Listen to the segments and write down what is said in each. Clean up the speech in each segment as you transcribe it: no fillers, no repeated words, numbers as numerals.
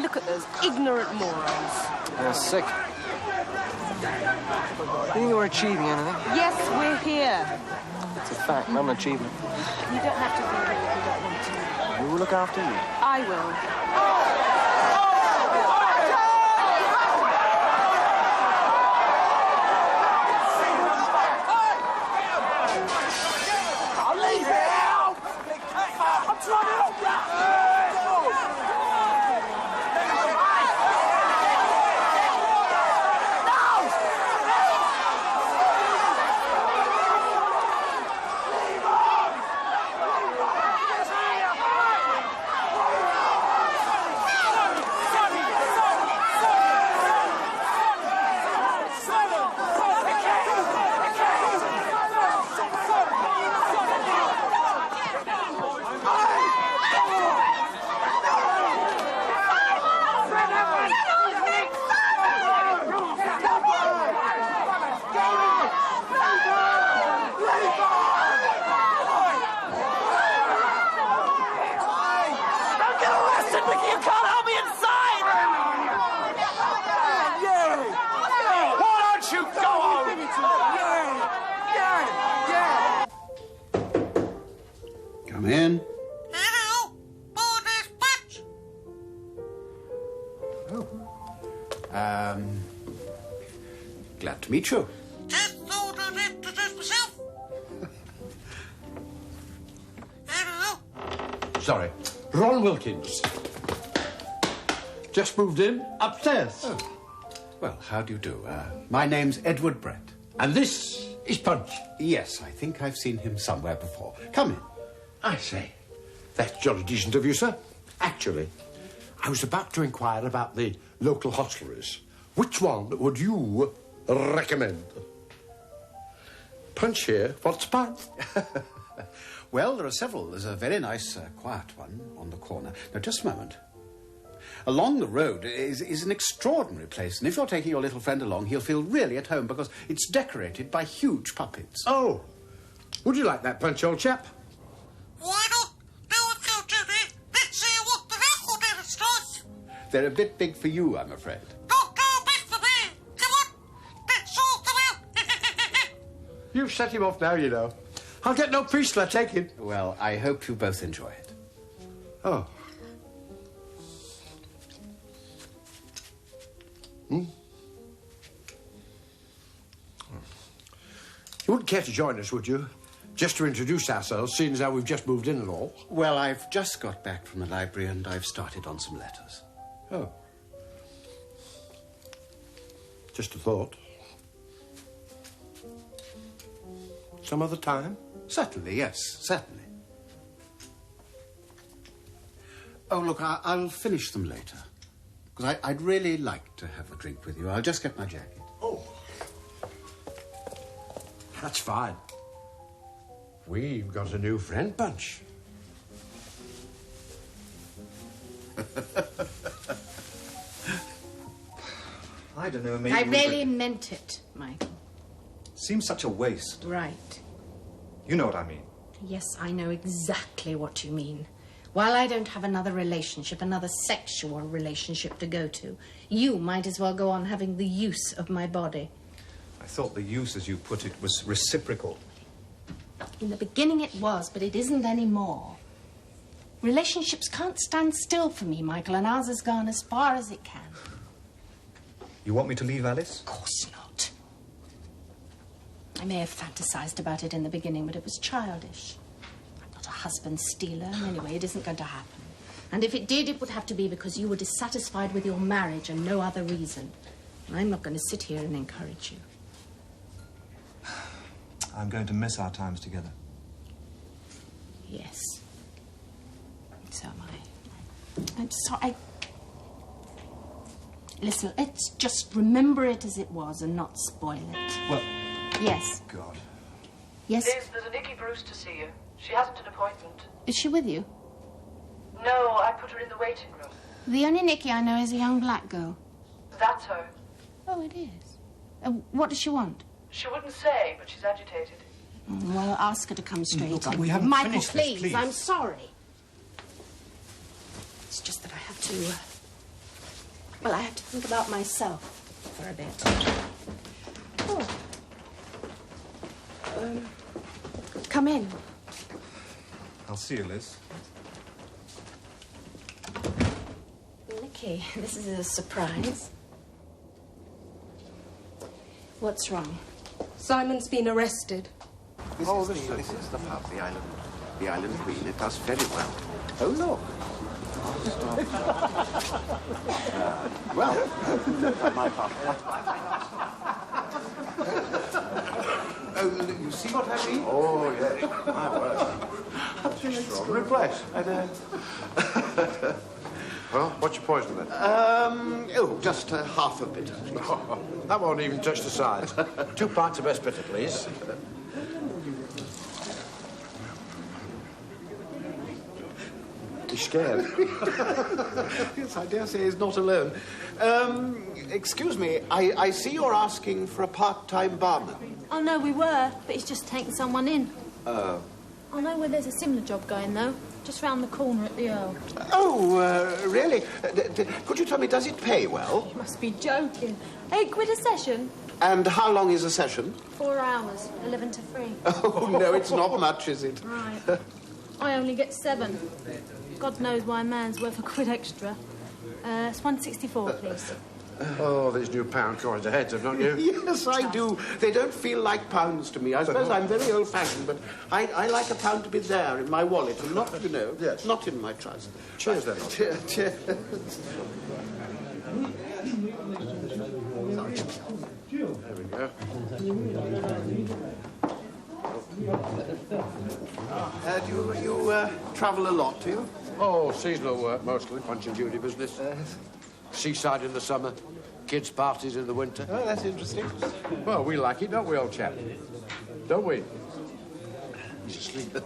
Look at those ignorant morons. They're sick. You think we're achieving anything? Yes, we're here. It's a fact, not an achievement. You don't have to think it if you don't want to. Who will look after you? I will. Come in. Hello, Boarders Punch. Oh. Glad to meet you. Just thought I'd introduce myself. Hello. Sorry. Ron Wilkins. Just moved in upstairs. Oh. Well, how do you do? My name's Edward Brett. And this is Punch. Yes, I think I've seen him somewhere before. Come in. I say, that's jolly decent of you, sir. Actually, I was about to inquire about the local hostelries. Which one would you recommend? Punch here, what's Punch? Well, there are several. There's a very nice, quiet one on the corner. Now, just a moment. Along the road is an extraordinary place, and if you're taking your little friend along, he'll feel really at home because it's decorated by huge puppets. Oh, would you like that, Punch, old chap? Why not? Do a few, Judy. Let's see what the record illustrates. They're a bit big for you, I'm afraid. Not too big for me. Come on, let's sort them out. You've set him off now, you know. I'll get no priest, I take it. Well, I hope you both enjoy it. Oh. You wouldn't care to join us, would you? Just to introduce ourselves, seeing as how we've just moved in and all. Well, I've just got back from the library and I've started on some letters. Oh. Just a thought. Some other time? Certainly, yes, certainly. Oh, look, I'll finish them later. Because I'd really like to have a drink with you. I'll just get my jacket. Oh. That's fine. We've got a new friend, Punch. I don't know, maybe I really meant it, Michael. Seems such a waste. Right. You know what I mean. Yes, I know exactly what you mean. While I don't have another relationship, another sexual relationship to go to, you might as well go on having the use of my body. I thought the use, as you put it, was reciprocal. In the beginning it was, but it isn't anymore. Relationships can't stand still for me, Michael, and ours has gone as far as it can. You want me to leave Alice? Of course not. I may have fantasized about it in the beginning, but it was childish. I'm not a husband stealer, and anyway, it isn't going to happen. And if it did, it would have to be because you were dissatisfied with your marriage and no other reason. And I'm not going to sit here and encourage you. I'm going to miss our times together. Yes. So am I. I'm sorry. Listen, let's just remember it as it was and not spoil it. Well... Yes. God. Yes? Liz, there's a Nicky Bruce to see you. She hasn't an appointment. Is she with you? No, I put her in the waiting room. The only Nicky I know is a young black girl. That's her. Oh, it is. What does she want? She wouldn't say, but she's agitated. Well, ask her to come straight Look, in. we haven't Michael, finished this, please, please. I'm sorry. It's just that I have to Well, I have to think about myself for a bit. Come in. I'll see you, Liz. Nicky, this is a surprise. What's wrong? Simon's been arrested. This is the pub, the Island Queen. It does very well. Oh, look. Well, my pub. Oh, you see what I mean? Oh, yes. My word. Extraordinary place. Well, what's your poison then? Just half a bitter. That won't even touch the sides. 2 pints of best bitter, please. He's scared. Yes, I dare say he's not alone. Excuse me, I see you're asking for a part-time barman. Oh, no, we were, but he's just taken someone in. I know where there's a similar job going, though. Just round the corner at the Earl. Oh, really? Could you tell me, does it pay well? You must be joking. £8 a session? And how long is a session? 4 hours, 11 to 3. Oh, no, it's not much, is it? Right. I only get 7. God knows why a man's worth £1 extra. It's 164, please. Oh, these new pound coins are heads, don't you? Yes, I do. They don't feel like pounds to me. I suppose I'm very old-fashioned, but I like a pound to be there in my wallet and not, Yes. not in my trousers. Cheers, then. Cheers. There we go. Do you travel a lot, do you? Oh, seasonal work, mostly. Punch and Judy business. Seaside in the summer. Kids' parties in the winter. Oh, that's interesting. Well, we like it, don't we, old chap? Don't we? He's asleep.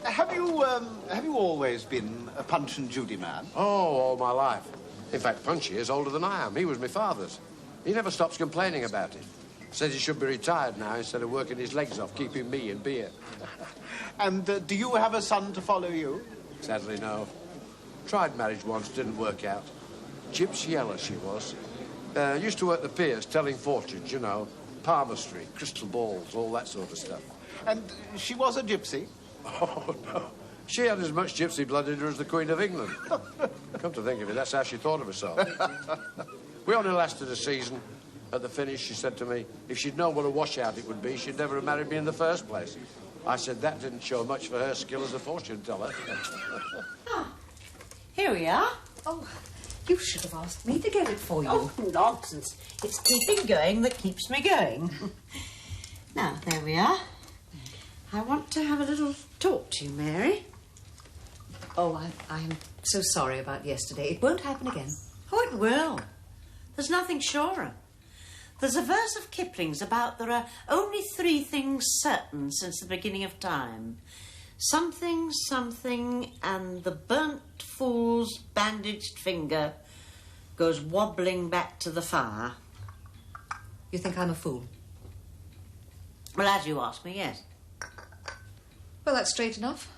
Have you always been a Punch and Judy man? Oh, all my life. In fact, Punchy is older than I am. He was my father's. He never stops complaining about it. Says he should be retired now instead of working his legs off, keeping me in beer. And do you have a son to follow you? Sadly, no. Tried marriage once, didn't work out. Gypsy Ella, she was. Used to work the piers, telling fortunes, you know. Palmistry, crystal balls, all that sort of stuff. And she was a gypsy? Oh, no. She had as much gypsy blood in her as the Queen of England. Come to think of it, that's how she thought of herself. We only lasted a season. At the finish, she said to me, if she'd known what a washout it would be, she'd never have married me in the first place. I said that didn't show much for her skill as a fortune teller. Here we are. Oh, you should have asked me to get it for you. Oh, nonsense. It's keeping going that keeps me going. Now, there we are. I want to have a little talk to you, Mary. Oh, I'm so sorry about yesterday. It won't happen again. Oh, it will. There's nothing surer. There's a verse of Kipling's about there are only 3 things certain since the beginning of time. Something, something, and the burnt fool's bandaged finger goes wobbling back to the fire. You think I'm a fool? Well, as you asked me, yes. Well, that's straight enough.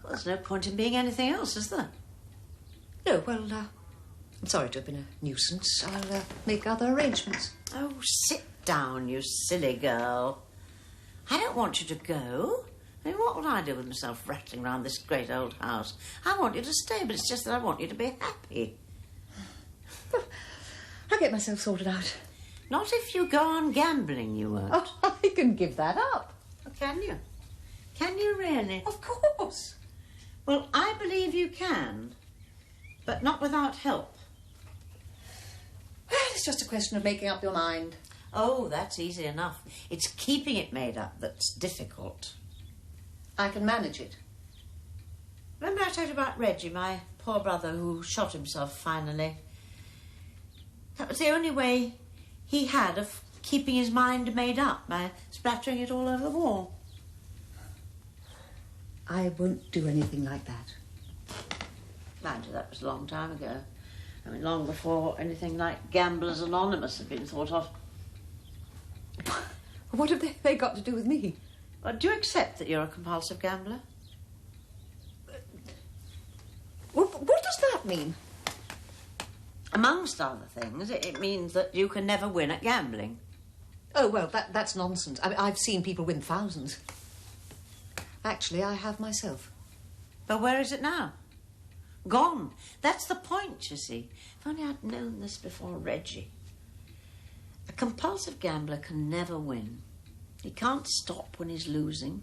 Well, there's no point in being anything else, is there? No, well, I'm sorry to have been a nuisance. I'll make other arrangements. Oh, sit down, you silly girl. I don't want you to go. I mean, what would I do with myself rattling around this great old house? I want you to stay, but it's just that I want you to be happy. Well, I'll get myself sorted out. Not if you go on gambling, you won't. Oh, I can give that up. Oh, can you? Can you really? Of course. Well, I believe you can, but not without help. Well, it's just a question of making up your mind. Oh, that's easy enough. It's keeping it made up that's difficult. I can manage it. Remember I told you about Reggie, my poor brother who shot himself finally? That was the only way he had of keeping his mind made up, by splattering it all over the wall. I won't do anything like that. Mind you, that was a long time ago. I mean, long before anything like Gamblers Anonymous had been thought of. What have they got to do with me? Well, do you accept that you're a compulsive gambler? What does that mean? Amongst other things, it means that you can never win at gambling. Oh, well, that's nonsense. I mean, I've seen people win thousands. Actually, I have myself. But where is it now? Gone. That's the point, you see. If only I'd known this before Reggie. A compulsive gambler can never win. He can't stop when he's losing.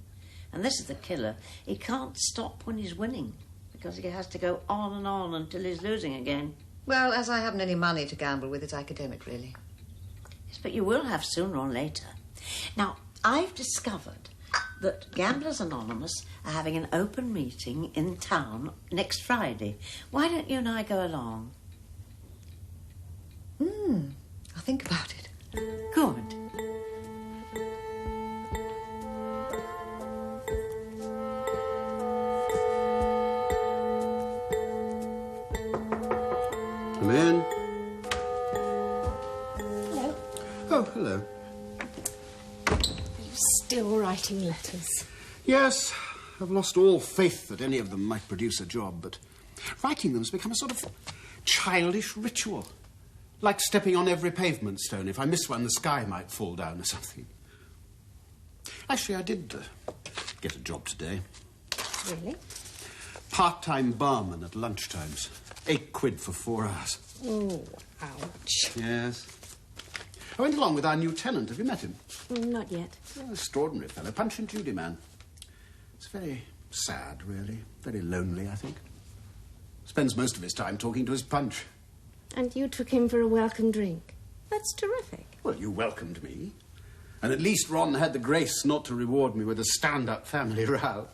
And this is the killer. He can't stop when he's winning, because he has to go on until he's losing again. Well, as I haven't any money to gamble with, it's academic, really. Yes, but you will have sooner or later. Now, I've discovered that Gamblers Anonymous are having an open meeting in town next Friday. Why don't you and I go along? I'll think about it. Good. Come in. Hello. Oh, hello. Are you still writing letters? Yes, I've lost all faith that any of them might produce a job, but writing them's become a sort of childish ritual. Like stepping on every pavement stone. If I miss one, the sky might fall down or something. Actually, I did get a job today. Really? Part-time barman at lunchtimes. £8 for 4 hours. Oh, ouch. Yes. I went along with our new tenant. Have you met him? Not yet. Oh, extraordinary fellow. Punch and Judy man. It's very sad, really. Very lonely, I think. Spends most of his time talking to his punch. And you took him for a welcome drink. That's terrific. Well, you welcomed me. And at least Ron had the grace not to reward me with a stand-up family row.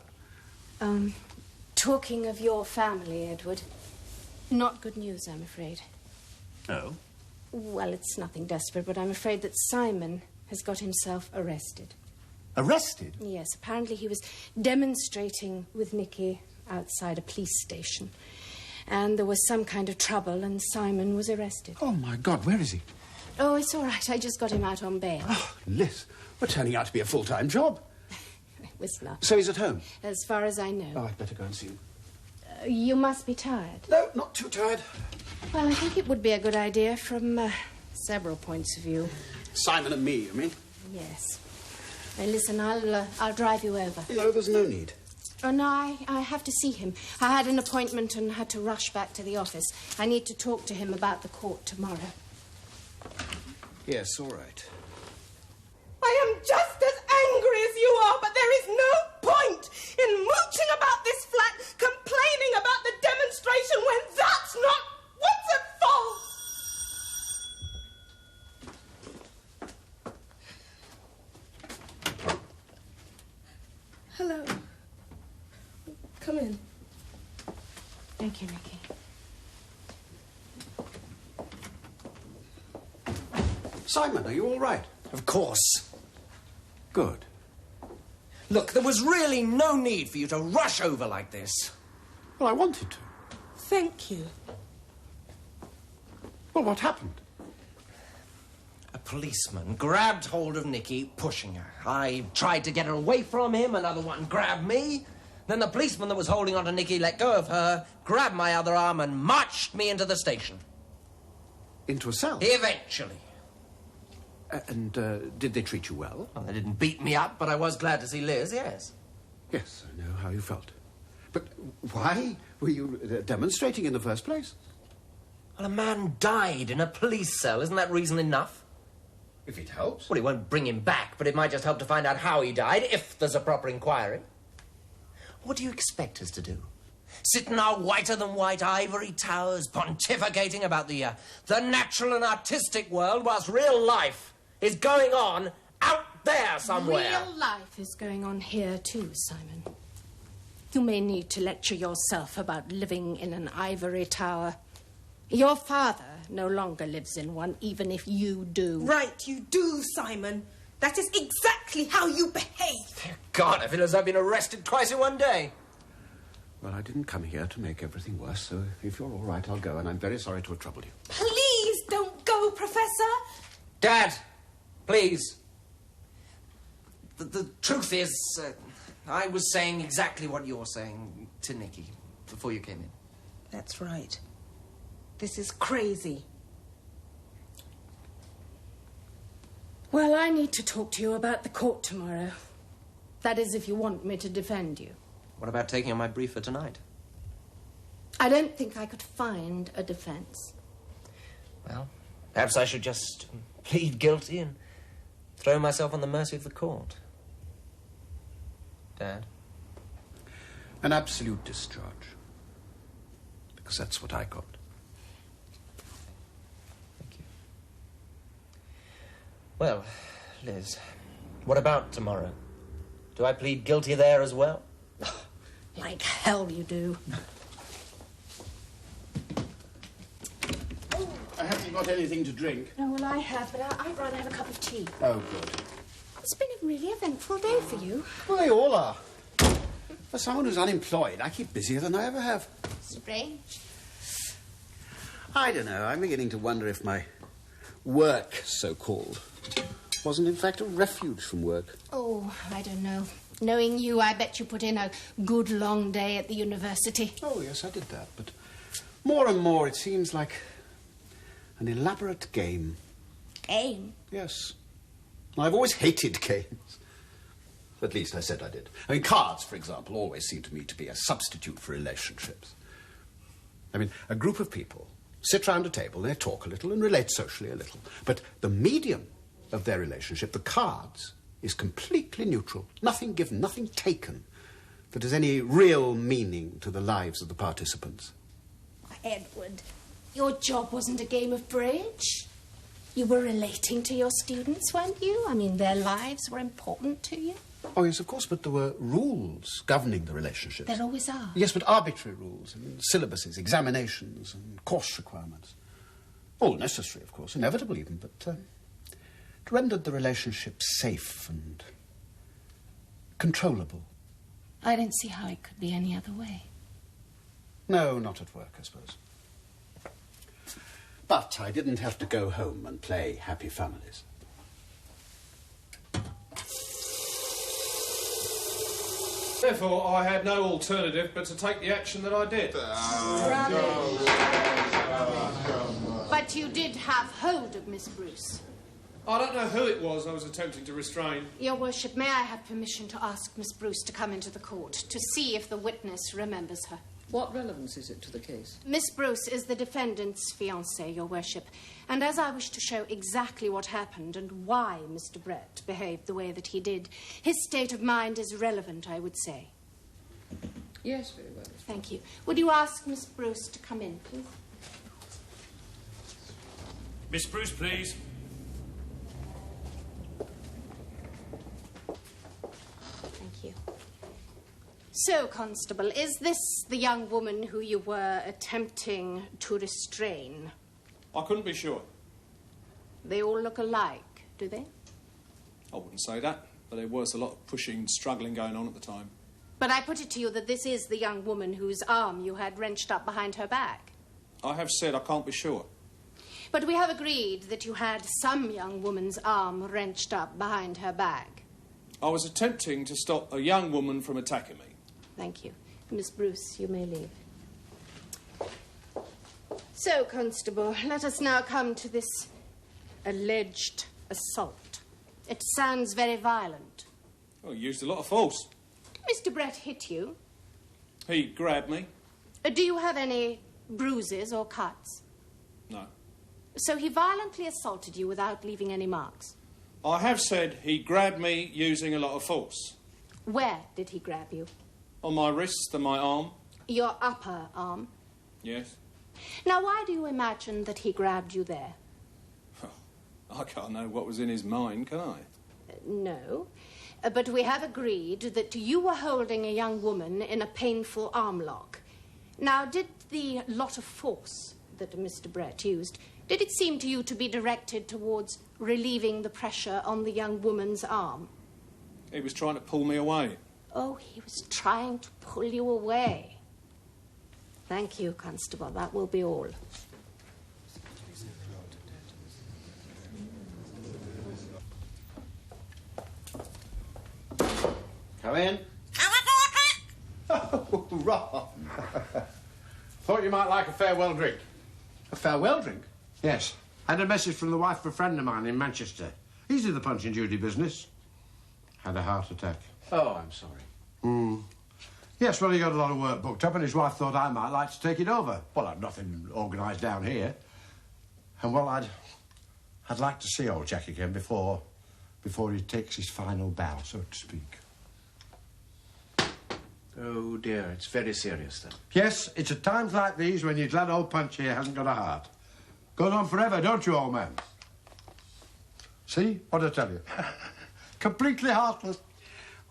Talking of your family, Edward, not good news, I'm afraid. Oh? Well, it's nothing desperate, but I'm afraid that Simon has got himself arrested. Arrested? Yes, apparently he was demonstrating with Nicky outside a police station. And there was some kind of trouble, and Simon was arrested. Oh, my God, where is he? Oh, it's all right. I just got him out on bail. Oh, Liz, we're turning out to be a full-time job. It was not. So he's at home? As far as I know. Oh, I'd better go and see him. You must be tired. No, not too tired. Well, I think it would be a good idea from several points of view. Simon and me, you mean? Yes. Now, listen, I'll drive you over. No, there's no need. Oh, no, I have to see him. I had an appointment and had to rush back to the office. I need to talk to him about the court tomorrow. Yes, all right. I am just as angry as you are, but there is no point in mooching about this flat, complaining about the demonstration when that's not what's at fault. Hello. Come in. Thank you, Nicky. Simon, are you all right? Of course. Good. Look, there was really no need for you to rush over like this. Well, I wanted to. Thank you. Well, what happened? A policeman grabbed hold of Nicky, pushing her. I tried to get her away from him, another one grabbed me. Then the policeman that was holding on to Nicky let go of her, grabbed my other arm and marched me into the station. Into a cell? Eventually. And did they treat you well? Well, they didn't beat me up, but I was glad to see Liz, yes. Yes, I know how you felt. But why were you demonstrating in the first place? Well, a man died in a police cell. Isn't that reason enough? If it helps. Well, it won't bring him back, but it might just help to find out how he died, if there's a proper inquiry. What do you expect us to do? Sit in our whiter-than-white ivory towers, pontificating about the natural and artistic world, whilst real life is going on out there somewhere? Real life is going on here too, Simon. You may need to lecture yourself about living in an ivory tower. Your father no longer lives in one, even if you do. Right, you do, Simon. That is exactly how you behave. God, I feel as I've been arrested twice in one day. Well, I didn't come here to make everything worse, so if you're all right, I'll go, and I'm very sorry to have troubled you. Please don't go, Professor. Dad, please. The truth is, I was saying exactly what you're saying to Nicky before you came in. That's right. This is crazy. Well, I need to talk to you about the court tomorrow. That is, if you want me to defend you. What about taking on my brief for tonight? I don't think I could find a defence. Well, perhaps I should just plead guilty and throw myself on the mercy of the court. Dad? An absolute discharge. Because that's what I got. Well, Liz, what about tomorrow? Do I plead guilty there as well? Like hell you do. Have you got anything to drink? No, well, I have, but I'd rather have a cup of tea. Oh, good. It's been a really eventful day for you. Well, they all are. For someone who's unemployed, I keep busier than I ever have. Strange. I don't know. I'm beginning to wonder if my work, so-called, wasn't in fact a refuge from work. Oh, I don't know. Knowing you, I bet you put in a good long day at the university. Oh, yes, I did that. But more and more, it seems like an elaborate game. Game? Yes. I've always hated games. At least I said I did. I mean, cards, for example, always seem to me to be a substitute for relationships. I mean, a group of people sit round a table, they talk a little and relate socially a little. But the medium of their relationship, the cards, is completely neutral. Nothing given, nothing taken that has any real meaning to the lives of the participants. Edward, your job wasn't a game of bridge. You were relating to your students, weren't you? I mean, their lives were important to you. Oh, yes, of course, but there were rules governing the relationships. There always are. Yes, but arbitrary rules, I mean, syllabuses, examinations, and course requirements. All necessary, of course, inevitable even, but it rendered the relationship safe and controllable. I don't see how it could be any other way. No, not at work, I suppose. But I didn't have to go home and play Happy Families. Therefore, I had no alternative but to take the action that I did. But you did have hold of Miss Bruce. I don't know who it was I was attempting to restrain. Your Worship, may I have permission to ask Miss Bruce to come into the court to see if the witness remembers her? What relevance is it to the case? Miss Bruce is the defendant's fiancée, Your Worship, and as I wish to show exactly what happened and why Mr. Brett behaved the way that he did, his state of mind is relevant, I would say. Yes, very well. Thank you. Would you ask Miss Bruce to come in, please? Miss Bruce, please. Thank you. So, Constable, is this the young woman who you were attempting to restrain? I couldn't be sure. They all look alike, do they? I wouldn't say that, but there was a lot of pushing and struggling going on at the time. But I put it to you that this is the young woman whose arm you had wrenched up behind her back. I have said I can't be sure. But we have agreed that you had some young woman's arm wrenched up behind her back. I was attempting to stop a young woman from attacking me. Thank you. Miss Bruce, you may leave. So, Constable, let us now come to this alleged assault. It sounds very violent. Oh, he used a lot of force. Mr. Brett hit you. He grabbed me. Do you have any bruises or cuts? No. So he violently assaulted you without leaving any marks? I have said he grabbed me using a lot of force. Where did he grab you? On my wrist and my arm. Your upper arm? Yes. Now, why do you imagine that he grabbed you there? I can't know what was in his mind, can I? No. But we have agreed that you were holding a young woman in a painful arm lock. Now, did the lot of force that Mr. Brett used, did it seem to you to be directed towards relieving the pressure on the young woman's arm? He was trying to pull me away. Oh, he was trying to pull you away. Thank you, Constable. That will be all. Come in. Oh, Ron. Thought you might like a farewell drink. A farewell drink? Yes. Had a message from the wife of a friend of mine in Manchester. He's in the Punch and Judy business. Had a heart attack. Oh, I'm sorry. Yes, well, he got a lot of work booked up and his wife thought I might like to take it over. Well, I've nothing organised down here. And, well, I'd like to see old Jack again before he takes his final bow, so to speak. Oh, dear, it's very serious, then. Yes, it's at times like these when you're glad old Punch here hasn't got a heart. Goes on forever, don't you, old man? See? What'd I tell you? Completely heartless.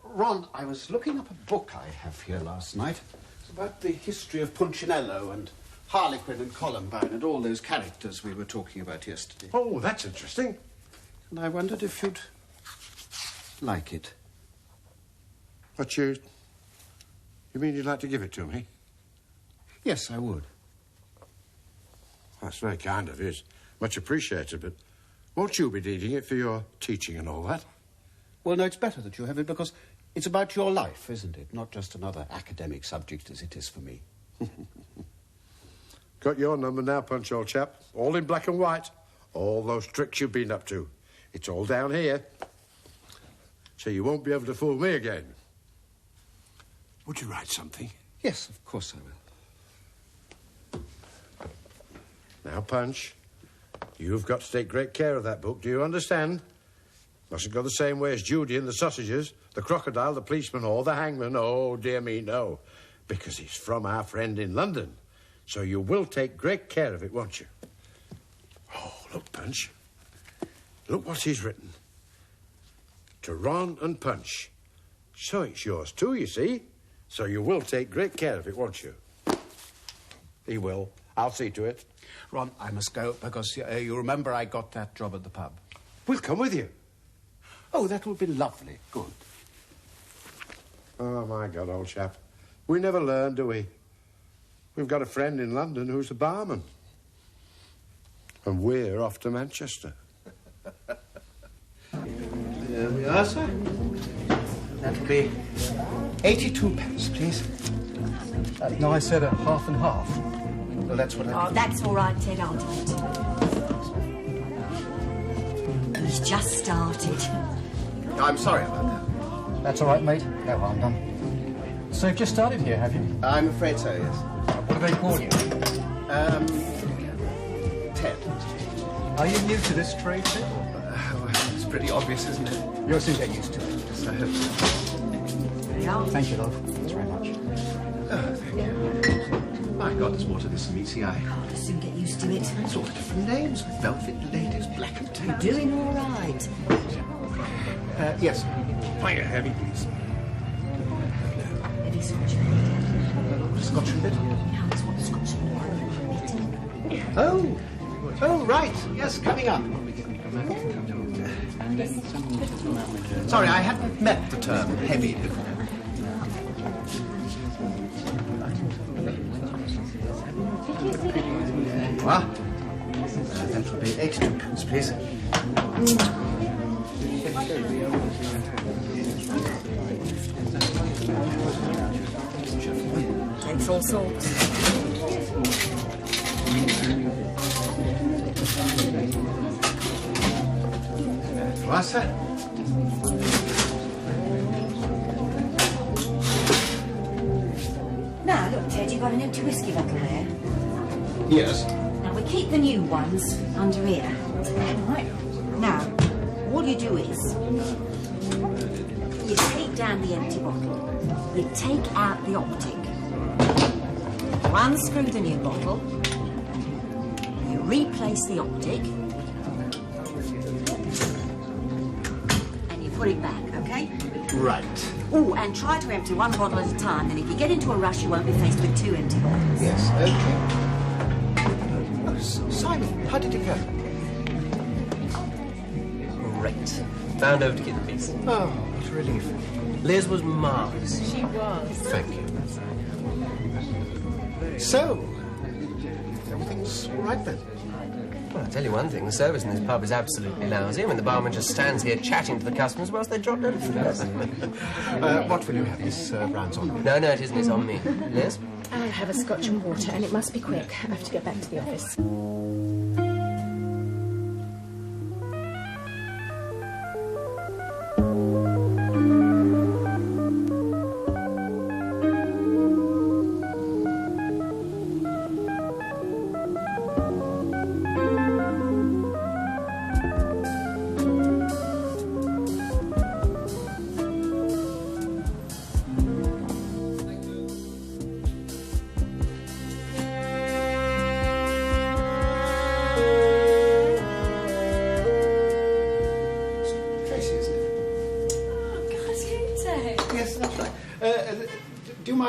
Ron, I was looking up a book I have here last night. It's about the history of Punchinello and Harlequin and Columbine and all those characters we were talking about yesterday. Oh, that's interesting. And I wondered if you'd like it. What, you mean you'd like to give it to me? Yes, I would. That's very kind of you. It's much appreciated, but won't you be needing it for your teaching and all that? Well, no, it's better that you have it because it's about your life, isn't it? Not just another academic subject as it is for me. Got your number now, Punch, old chap. All in black and white. All those tricks you've been up to. It's all down here. So you won't be able to fool me again. Would you write something? Yes, of course I will. Now, Punch, you've got to take great care of that book, do you understand? Mustn't go the same way as Judy and the sausages, the crocodile, the policeman, or the hangman. Oh, dear me, no. Because it's from our friend in London. So you will take great care of it, won't you? Oh, look, Punch. Look what he's written. To Ron and Punch. So it's yours too, you see. So you will take great care of it, won't you? He will. I'll see to it. Ron, I must go because you remember I got that job at the pub. We'll come with you. Oh, that will be lovely. Good. Oh, my God, old chap. We never learn, do we? We've got a friend in London who's a barman. And we're off to Manchester. There we are, sir. That'll be 82 pence, please. No, I said a half and half. Well, that's what I... Oh, that's all right, Ted, I'll do it. He's just started. I'm sorry about that. That's all right, mate. No harm done. So you've just started here, have you? I'm afraid so, yes. What do they call you? Ted. Are you new to this trade, Ted? Well, it's pretty obvious, isn't it? You'll soon get used to it. Yes, I hope so. There you are. Thank you, love. Thanks very much. Oh, thank you. My God, there's more to this than meets the eye. I'll soon get used to it. It's all the different names. Velvet ladies, black and tan. You're doing all right. Yes. Fire heavy, please. Heavy Scotch. Scotch and bitter. Now that's what Scotch and Oh. Oh, right. Yes, coming up. Sorry, I hadn't met the term heavy before. Well, that will be 82 pence, please. Takes all sorts. What's that? Now, look, Ted, you've got an empty whiskey bottle there. Yes. Now, we keep the new ones under here. Right. Now, all you do is you take down the empty bottle, you take out the optic, you unscrew the new bottle, you replace the optic, and you put it back, okay? Right. Oh, and try to empty one bottle at a time, then if you get into a rush, you won't be faced with two empty bottles. Yes, okay. Simon, how did it go? Great. Found over to get the piece. Oh, what a relief. Liz was marvellous. She was. Thank you. So, everything's all right then? Well, I'll tell you one thing, the service in this pub is absolutely lousy. I mean, the barman just stands here chatting to the customers whilst they drop down to What will you have? This round's on. No, it isn't. It's on me. Liz? I'll have a scotch and water, and it must be quick. I have to get back to the office.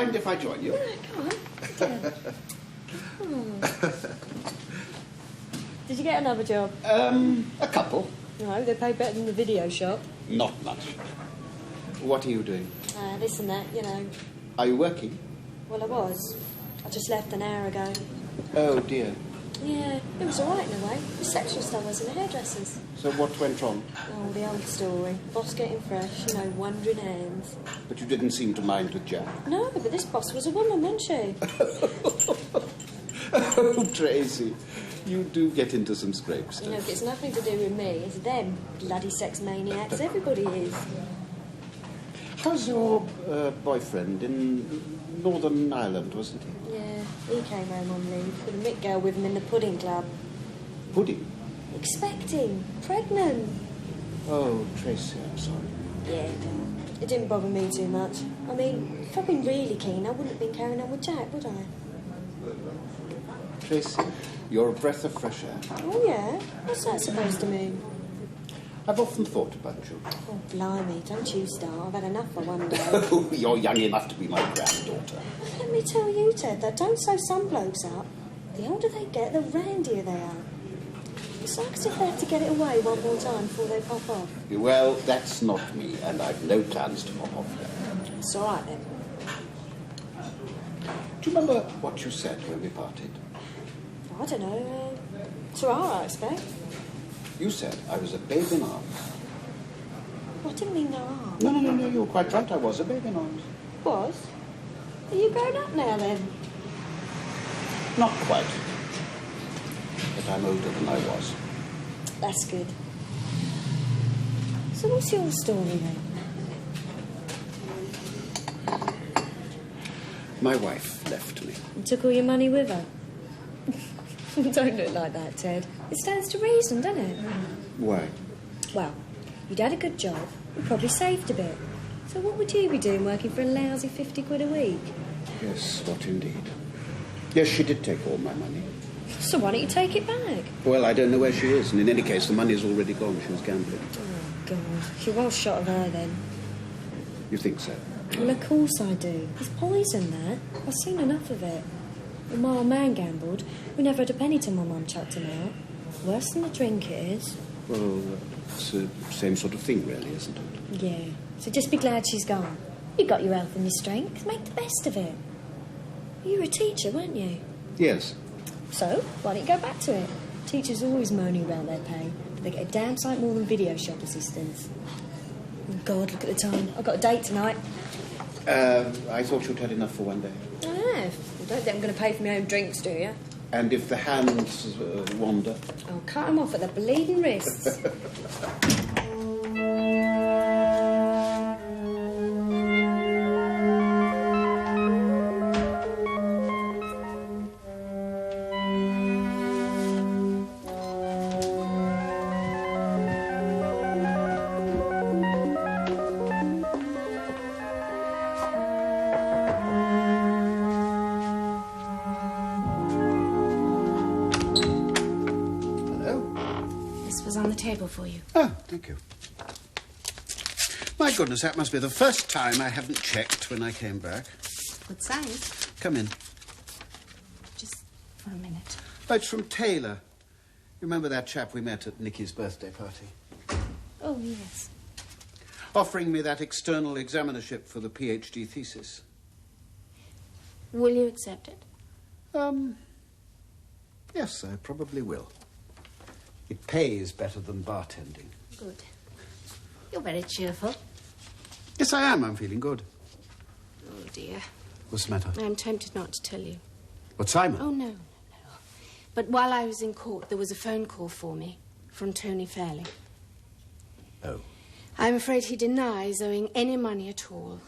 mind if I join you? Come on. Did you get another job? A couple. No, they pay better than the video shop. Not much. What are you doing? This and that, you know. Are you working? Well, I was. I just left an hour ago. Oh, dear. Yeah, it was all right in a way. Receptionist I was in the hairdressers. So what went wrong? Oh, the old story. Boss getting fresh, you know, wandering hands. But you didn't seem to mind with Jack. No, but this boss was a woman, wasn't she? Oh, Tracy, you do get into some scrapes. You know, if it's nothing to do with me, it's them. Bloody sex maniacs. Everybody is. How's your boyfriend in Northern Ireland, wasn't he? Yeah, he came home on leave with a Mick girl with him in the pudding club. Pudding? Expecting. Pregnant. Oh, Tracy, I'm sorry. Yeah, it didn't bother me too much. I mean, if I'd been really keen, I wouldn't have been carrying on with Jack, would I? Tracy, you're a breath of fresh air. Oh, yeah? What's that supposed to mean? I've often thought about you. Oh, blimey, don't you start. I've had enough for one day. Oh, you're young enough to be my granddaughter. Let me tell you, Ted, that don't sew some blokes up. The older they get, the randier they are. It's like as if they have to get it away one more time before they pop off. Well, that's not me, and I've no plans to pop off yet. It's all right, then. Do you remember what you said when we parted? I don't know. It's all right, I expect. You said I was a babe in arms. Well, I didn't mean no harm. No, you were quite right. I was a babe in arms. Was? Are you grown up now, then? Not quite. But I'm older than I was. That's good. So what's your story, then? My wife left me. And took all your money with her? Don't look like that, Ted. It stands to reason, doesn't it? Why? Well, you'd had a good job. You probably saved a bit. So what would you be doing working for a lousy 50 quid a week? Yes, what indeed. Yes, she did take all my money. So why don't you take it back? Well, I don't know where she is, and in any case, the money's already gone. She was gambling. Oh, God. She was shot of her, then. You think so? Well, of course I do. There's poison there. I've seen enough of it. When my old man gambled, we never had a penny till my mum chucked him out. Worse than the drink it is. Well, it's the same sort of thing, really, isn't it? Yeah. So just be glad she's gone. You got your health and your strength. Make the best of it. You were a teacher, weren't you? Yes. So, why don't you go back to it? Teachers always moaning about their pay, but they get a damn sight more than video shop assistants. Oh, God, look at the time. I've got a date tonight. I thought you'd had enough for one day. I have. You don't think I'm going to pay for my own drinks, do you? And if the hands wander? I'll cut them off at the bleeding wrists. For you. Oh, thank you. My goodness, that must be the first time I haven't checked when I came back. Good size. Come in. Just for a minute. Oh, it's from Taylor. You remember that chap we met at Nicky's birthday party? Oh, yes. Offering me that external examinership for the PhD thesis. Will you accept it? Yes, I probably will. It pays better than bartending. Good. You're very cheerful. Yes, I am. I'm feeling good. Oh, dear. What's the matter? I'm tempted not to tell you. What, Simon? Oh, no. But while I was in court, there was a phone call for me from Tony Fairley. Oh. I'm afraid he denies owing any money at all.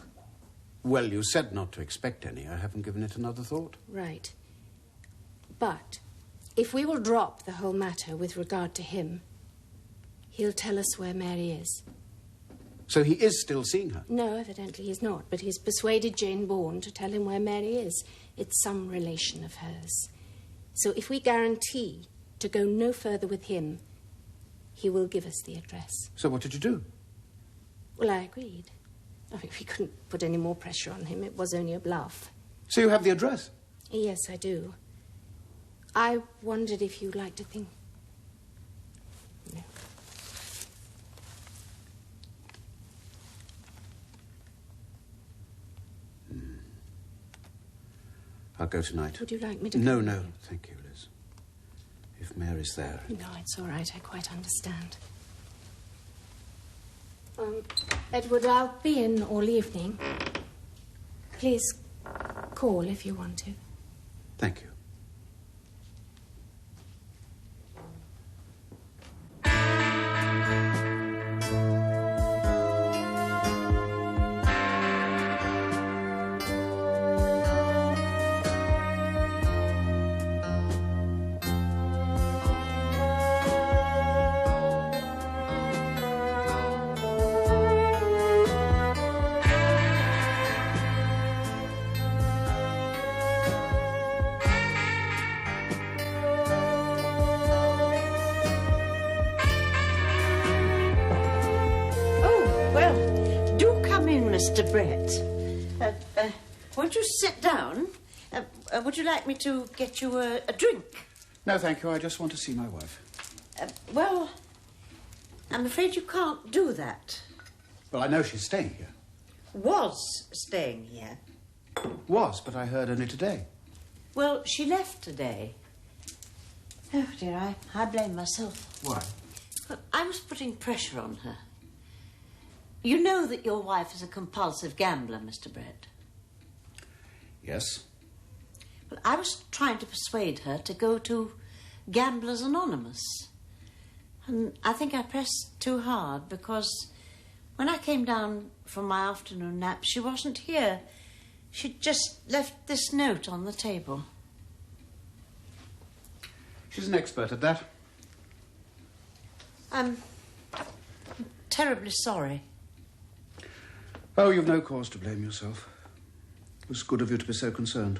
Well, you said not to expect any. I haven't given it another thought. Right. But if we will drop the whole matter with regard to him, he'll tell us where Mary is. So he is still seeing her? No, evidently he's not, but he's persuaded Jane Bourne to tell him where Mary is. It's some relation of hers. So if we guarantee to go no further with him, he will give us the address. So what did you do? Well, I agreed. I mean, we couldn't put any more pressure on him. It was only a bluff. So you have the address? Yes, I do. I wondered if you'd like to think... No. I'll go tonight. Would you like me to... No, no, thank you, Liz. If Mary's there... No, it's all right. I quite understand. Edward, I'll be in all evening. Please call if you want to. Thank you. Mr. Brett. Won't you sit down? Would you like me to get you a drink? No, thank you. I just want to see my wife. Well, I'm afraid you can't do that. Well, I know she's staying here. Was staying here. Was, but I heard only today. Well, she left today. Oh, dear, I blame myself. Why? Well, I was putting pressure on her. You know that your wife is a compulsive gambler, Mr. Brett. Yes. Well, I was trying to persuade her to go to Gamblers Anonymous. And I think I pressed too hard because when I came down from my afternoon nap, she wasn't here. She'd just left this note on the table. She's an expert at that. I'm terribly sorry. Oh, you've no cause to blame yourself. It was good of you to be so concerned.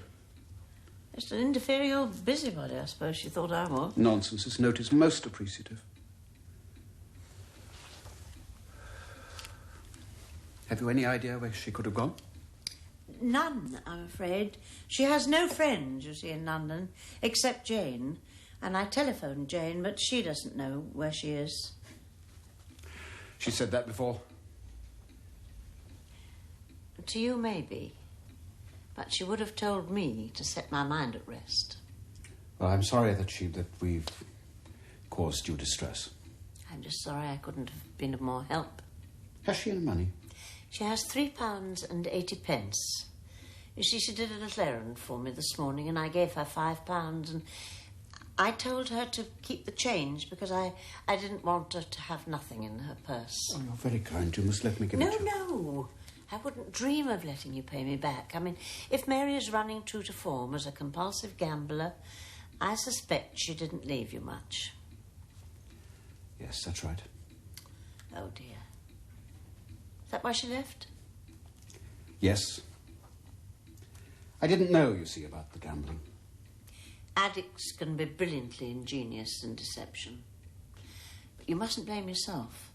Just an inferior busybody, I suppose she thought I was. Nonsense. This note is most appreciative. Have you any idea where she could have gone? None, I'm afraid. She has no friends, you see, in London, except Jane. And I telephoned Jane, but she doesn't know where she is. She said that before. To you, maybe. But she would have told me to set my mind at rest. Well, I'm sorry that we've caused you distress. I'm just sorry I couldn't have been of more help. Has she any money? She has £3.80. You see, she did a little errand for me this morning, and I gave her £5, and I told her to keep the change because I didn't want her to have nothing in her purse. Oh, you're very kind. You must let me give it to you. No. I wouldn't dream of letting you pay me back. I mean, if Mary is running true to form as a compulsive gambler, I suspect she didn't leave you much. Yes, that's right. Oh, dear. Is that why she left? Yes. I didn't know, you see, about the gambling. Addicts can be brilliantly ingenious in deception. But you mustn't blame yourself.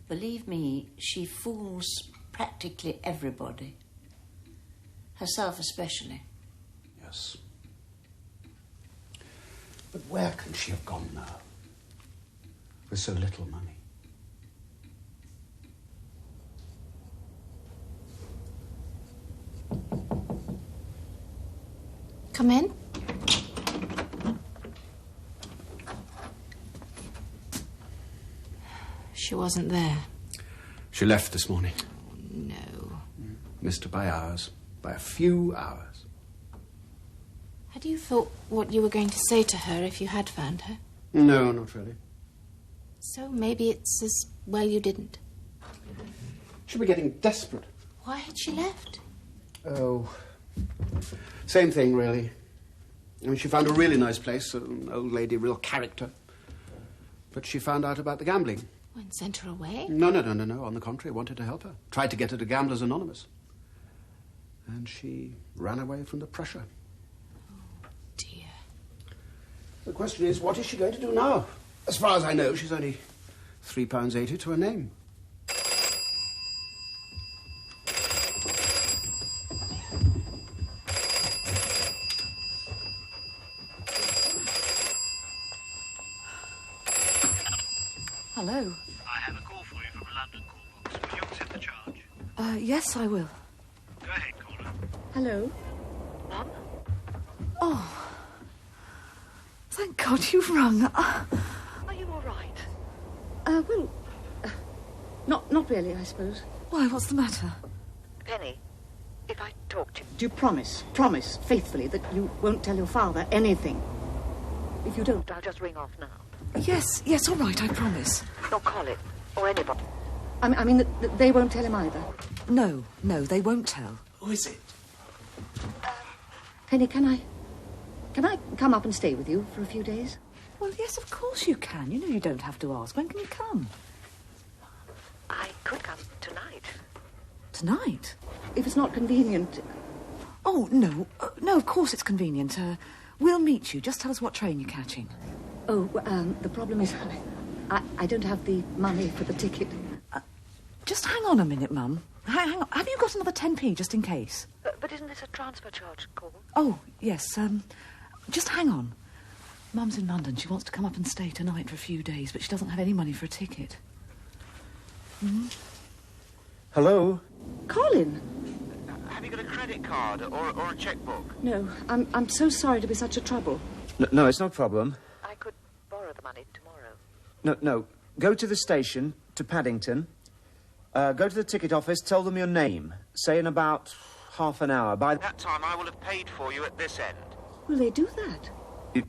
Believe me, she fools practically everybody. Herself especially. Yes. But where can she have gone now? With so little money. Come in. She wasn't there. She left this morning. No. Missed her by hours. By a few hours. Had you thought what you were going to say to her if you had found her? No, not really. So maybe it's as well you didn't. She'll be getting desperate. Why had she left? Oh, same thing, really. I mean, she found a really nice place, an old lady, real character. But she found out about the gambling. And sent her away? No. On the contrary, wanted to help her. Tried to get her to Gamblers Anonymous. And she ran away from the pressure. Oh, dear. The question is, what is she going to do now? As far as I know, she's only £3.80 to her name. Hello. I have a call for you from a London call box. Will you accept the charge? Yes, I will. Go ahead, caller. Hello? Mum? Oh. Thank God you've rung. Are you all right? Well, not really, I suppose. Why, what's the matter? Penny, if I talk to you... Do you promise faithfully, that you won't tell your father anything? If you don't... I'll just ring off now. Yes, all right, I promise. Or Colin, or anybody. I mean, that they won't tell him either? No, they won't tell. Who is it? Penny, can I come up and stay with you for a few days? Well, yes, of course you can. You know you don't have to ask. When can you come? I could come tonight. Tonight? If it's not convenient... Oh, no. No, of course it's convenient. We'll meet you. Just tell us what train you're catching. Oh, the problem is I don't have the money for the ticket. Just hang on a minute, Mum. Hang on. Have you got another 10p just in case? But isn't this a transfer charge call? Oh, yes. Just hang on. Mum's in London. She wants to come up and stay tonight for a few days, but she doesn't have any money for a ticket. Hello? Colin? Have you got a credit card or a checkbook? No, I'm so sorry to be such a trouble. No, it's no problem. I could borrow the money tomorrow. No. Go to the station, to Paddington. Go to the ticket office, tell them your name. Say in about half an hour. By that time, I will have paid for you at this end. Will they do that?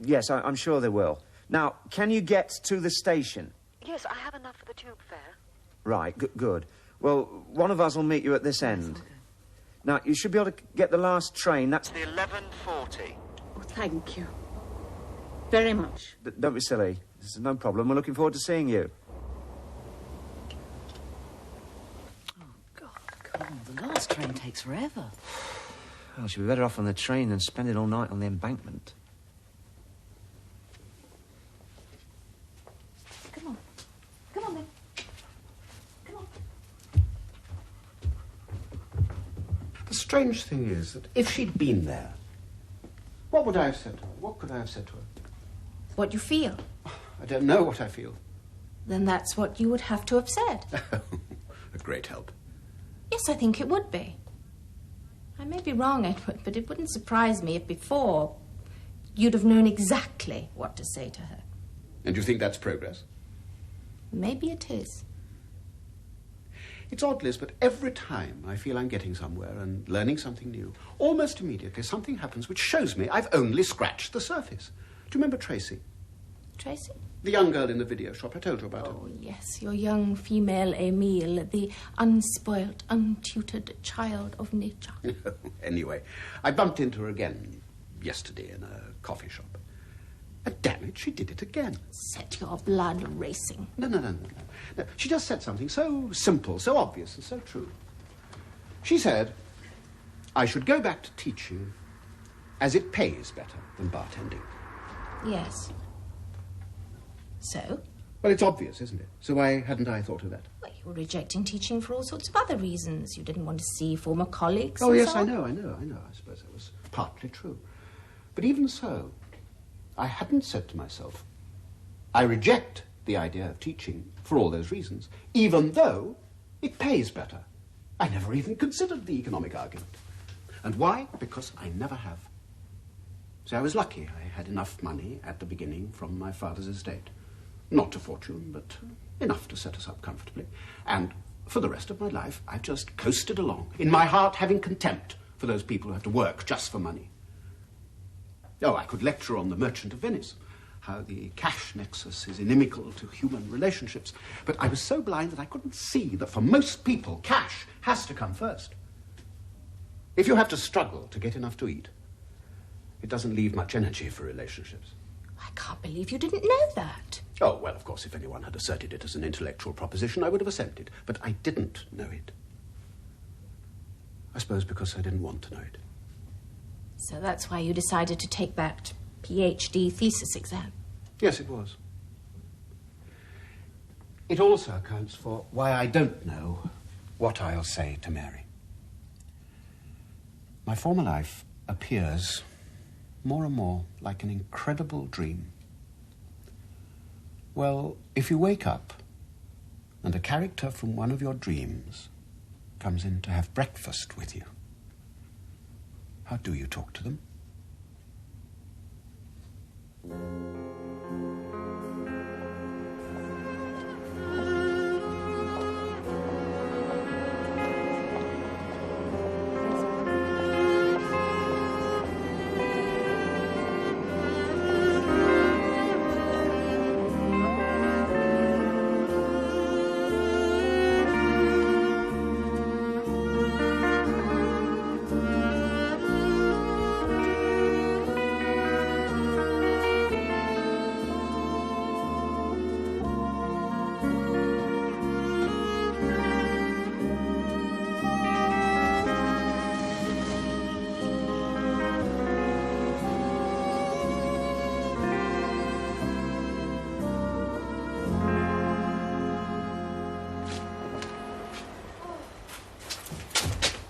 Yes, I'm sure they will. Now, can you get to the station? Yes, I have enough for the tube fare. Right, good. Well, one of us will meet you at this end. Now, you should be able to get the last train. That's the 11:40. Oh, thank you. Very much. Don't be silly. This is no problem. We're looking forward to seeing you. Come on, the last train takes forever. Well, she'll be better off on the train than spending all night on the embankment. Come on then. Come on. The strange thing is that if she'd been there, what would I have said to her? What could I have said to her? What you feel. I don't know what I feel. Then that's what you would have to have said. A great help. Yes, I think it would be. I may be wrong, Edward, but it wouldn't surprise me if before you'd have known exactly what to say to her. And you think that's progress? Maybe it is. It's odd, Liz, but every time I feel I'm getting somewhere and learning something new, almost immediately something happens which shows me I've only scratched the surface. Do you remember Tracy? Tracy? The young girl in the video shop. I told you about her. Oh, yes, your young female Emile, the unspoilt, untutored child of nature. Anyway, I bumped into her again yesterday in a coffee shop. And damn it, she did it again. Set your blood racing. No. She just said something so simple, so obvious, and so true. She said, I should go back to teaching as it pays better than bartending. Yes. So? Well, it's obvious, isn't it? So why hadn't I thought of that? Well, you were rejecting teaching for all sorts of other reasons. You didn't want to see former colleagues. Oh, and yes, so I on. know. I suppose that was partly true. But even so, I hadn't said to myself, I reject the idea of teaching for all those reasons, even though it pays better. I never even considered the economic argument. And why? Because I never have. So I was lucky. I had enough money at the beginning from my father's estate. Not a fortune, but enough to set us up comfortably. And for the rest of my life, I've just coasted along, in my heart having contempt for those people who have to work just for money. Oh, I could lecture on The Merchant of Venice, how the cash nexus is inimical to human relationships, but I was so blind that I couldn't see that for most people, cash has to come first. If you have to struggle to get enough to eat, it doesn't leave much energy for relationships. I can't believe you didn't know that. Oh, well, of course, if anyone had asserted it as an intellectual proposition, I would have accepted. But I didn't know it. I suppose because I didn't want to know it. So that's why you decided to take that PhD thesis exam. Yes, it was. It also accounts for why I don't know what I'll say to Mary. My former life appears more and more like an incredible dream. Well, if you wake up and a character from one of your dreams comes in to have breakfast with you. How do you talk to them?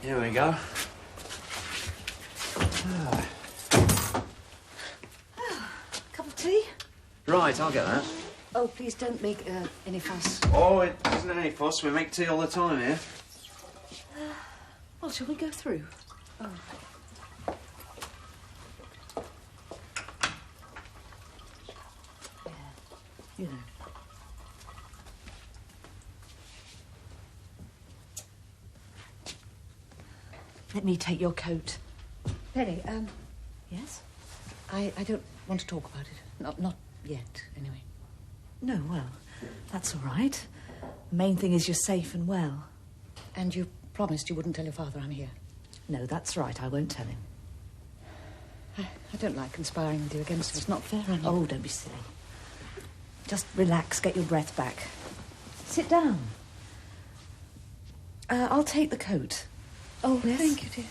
Here we go. Cup of tea? Right, I'll get that. Oh, please don't make any fuss. Oh, it isn't any fuss. We make tea all the time here. Well, shall we go through? Oh. Yeah, you know. Let me take your coat. Penny, Yes? I don't want to talk about it. Not yet, anyway. No, well, that's all right. The main thing is you're safe and well. And you promised you wouldn't tell your father I'm here. No, that's right. I won't tell him. I don't like conspiring with you against him. It's not fair on you. Oh, don't be silly. Just relax, get your breath back. Sit down. I'll take the coat. Oh, yes? Thank you, dear.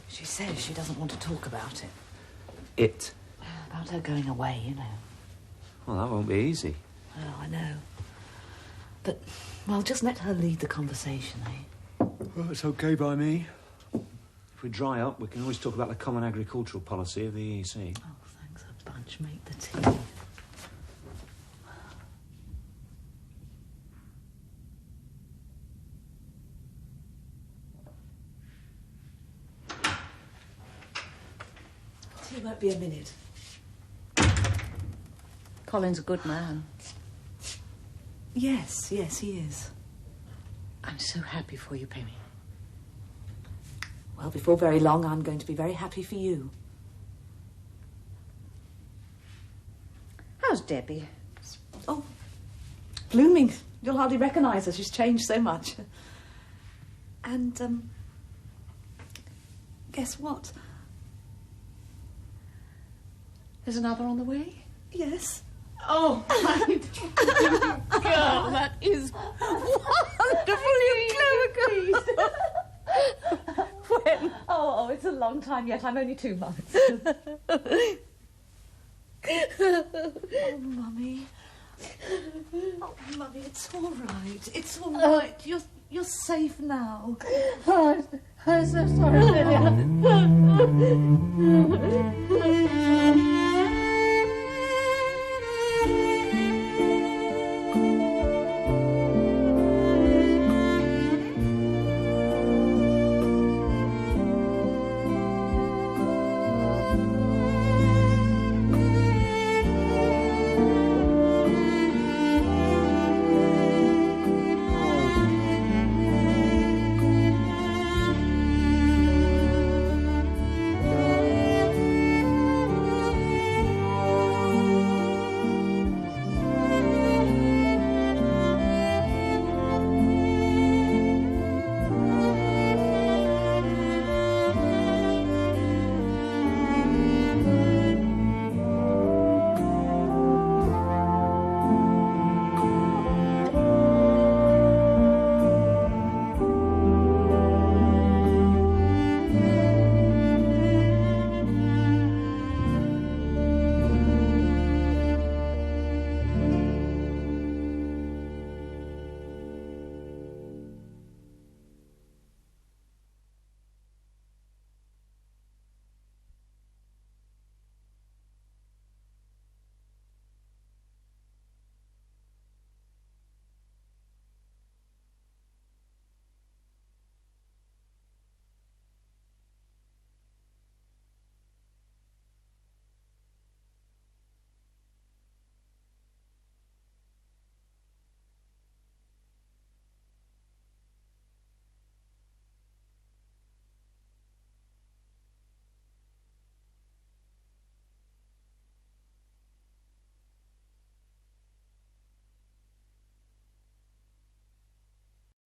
She says she doesn't want to talk about it. It? About her going away, you know. Well, that won't be easy. Oh, I know. But, well, just let her lead the conversation, eh? Well, it's okay by me. If we dry up, we can always talk about the Common Agricultural Policy of the EEC. Oh, thanks a bunch. Make the tea. Tea won't be a minute. Colin's a good man. Yes, he is. I'm so happy for you, Penny. Well, before very long, I'm going to be very happy for you. How's Debbie? Oh, blooming. You'll hardly recognise her. She's changed so much. And, guess what? There's another on the way? Yes. Oh, my girl, that is wonderful, you clever girl. When? Oh, it's a long time yet. I'm only 2 months. Oh, Mummy. Oh, Mummy, it's all right. It's all right. You're safe now. Oh, I'm so sorry, Lydia.